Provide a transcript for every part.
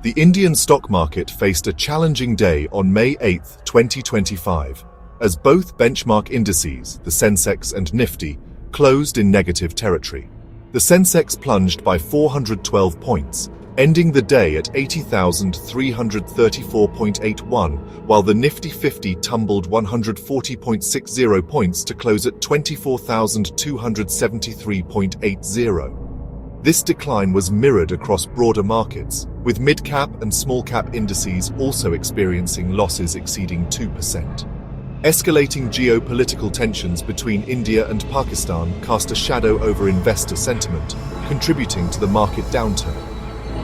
The Indian stock market faced a challenging day on May 8, 2025, as both benchmark indices, the Sensex and Nifty, closed in negative territory. The Sensex plunged by 412 points, ending the day at 80,334.81, while the Nifty 50 tumbled 140.60 points to close at 24,273.80. This decline was mirrored across broader markets, with mid-cap and small-cap indices also experiencing losses exceeding 2%. Escalating geopolitical tensions between India and Pakistan cast a shadow over investor sentiment, contributing to the market downturn.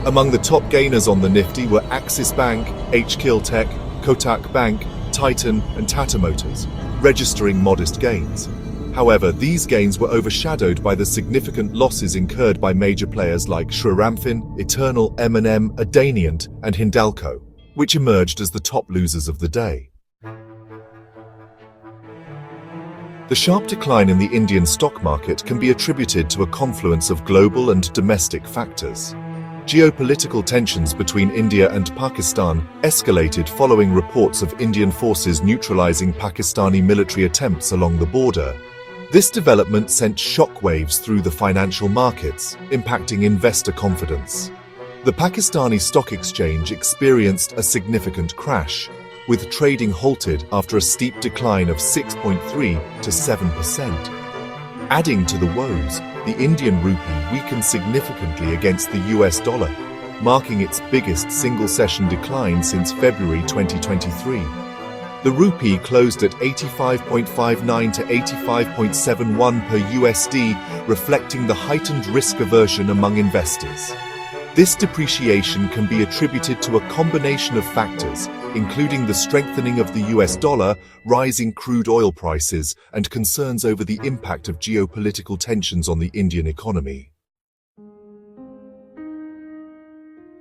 Among the top gainers on the Nifty were Axis Bank, Tech, Kotak Bank, Titan, and Tata Motors, registering modest gains. However, these gains were overshadowed by the significant losses incurred by major players like Shriramfin, Eternal, M&M, Adaniant, and Hindalco, which emerged as the top losers of the day. The sharp decline in the Indian stock market can be attributed to a confluence of global and domestic factors. Geopolitical tensions between India and Pakistan escalated following reports of Indian forces neutralizing Pakistani military attempts along the border. This development sent shockwaves through the financial markets, impacting investor confidence. The Pakistani stock exchange experienced a significant crash, with trading halted after a steep decline of 6.3% to 7%. Adding to the woes, the Indian rupee weakened significantly against the US dollar, marking its biggest single-session decline since February 2023. The rupee closed at 85.59 to 85.71 per USD, reflecting the heightened risk aversion among investors. This depreciation can be attributed to a combination of factors, including the strengthening of the US dollar, rising crude oil prices, and concerns over the impact of geopolitical tensions on the Indian economy.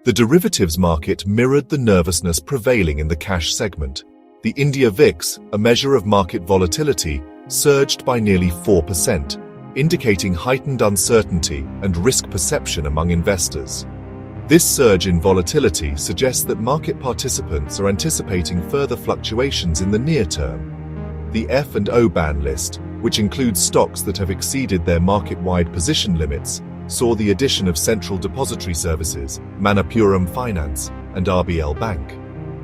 The derivatives market mirrored the nervousness prevailing in the cash segment. The India VIX, a measure of market volatility, surged by nearly 4%, indicating heightened uncertainty and risk perception among investors. This surge in volatility suggests that market participants are anticipating further fluctuations in the near term. The F&O ban list, which includes stocks that have exceeded their market-wide position limits, saw the addition of Central Depository Services, Manappuram Finance, and RBL Bank.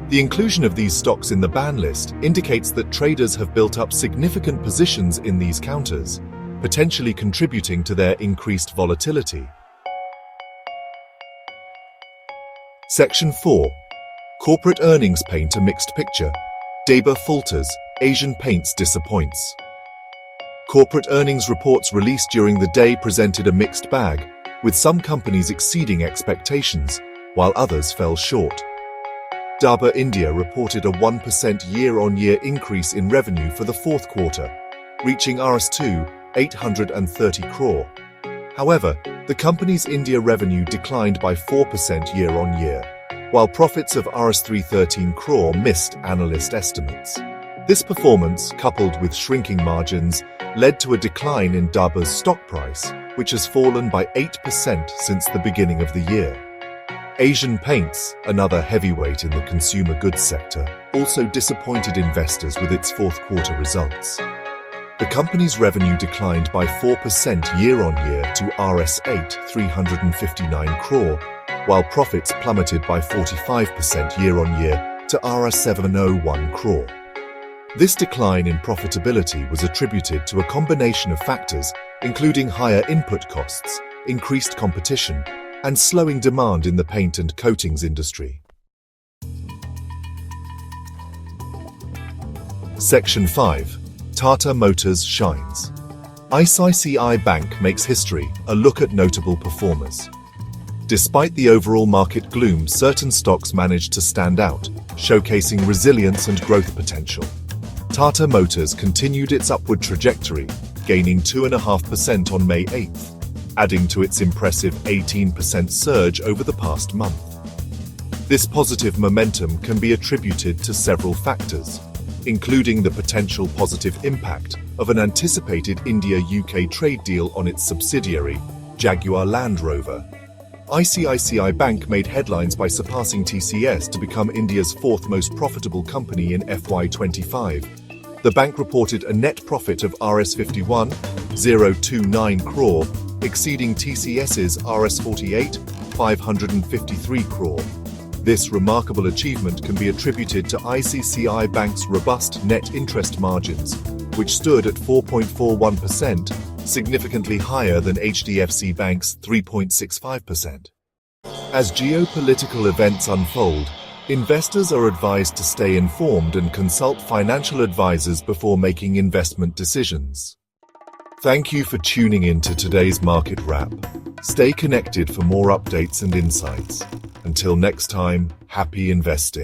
The inclusion of these stocks in the ban list indicates that traders have built up significant positions in these counters, potentially contributing to their increased volatility. Section 4. Corporate earnings paint a mixed picture. Dabur falters, Asian Paints disappoints. Corporate earnings reports released during the day presented a mixed bag, with some companies exceeding expectations, while others fell short. Dabur India reported a 1% year-on-year increase in revenue for the fourth quarter, reaching Rs 830 crore. However, the company's India revenue declined by 4% year-on-year, while profits of Rs 313 crore missed analyst estimates. This performance, coupled with shrinking margins, led to a decline in Dabur's stock price, which has fallen by 8% since the beginning of the year. Asian Paints, another heavyweight in the consumer goods sector, also disappointed investors with its fourth quarter results. The company's revenue declined by 4% year-on-year to Rs 359 crore, while profits plummeted by 45% year-on-year to Rs 701 crore. This decline in profitability was attributed to a combination of factors, including higher input costs, increased competition, and slowing demand in the paint and coatings industry. Section 5. Tata Motors shines. ICICI Bank makes history, a look at notable performers. Despite the overall market gloom, certain stocks managed to stand out, showcasing resilience and growth potential. Tata Motors continued its upward trajectory, gaining 2.5% on May 8th, adding to its impressive 18% surge over the past month. This positive momentum can be attributed to several factors, including the potential positive impact of an anticipated India-UK trade deal on its subsidiary, Jaguar Land Rover. ICICI Bank made headlines by surpassing TCS to become India's fourth most profitable company in FY25. The bank reported a net profit of Rs 51,029 crore, exceeding TCS's Rs 48,553 crore. This remarkable achievement can be attributed to ICICI Bank's robust net interest margins, which stood at 4.41%, significantly higher than HDFC Bank's 3.65%. As geopolitical events unfold, investors are advised to stay informed and consult financial advisors before making investment decisions. Thank you for tuning in to today's market wrap. Stay connected for more updates and insights. Until next time, happy investing.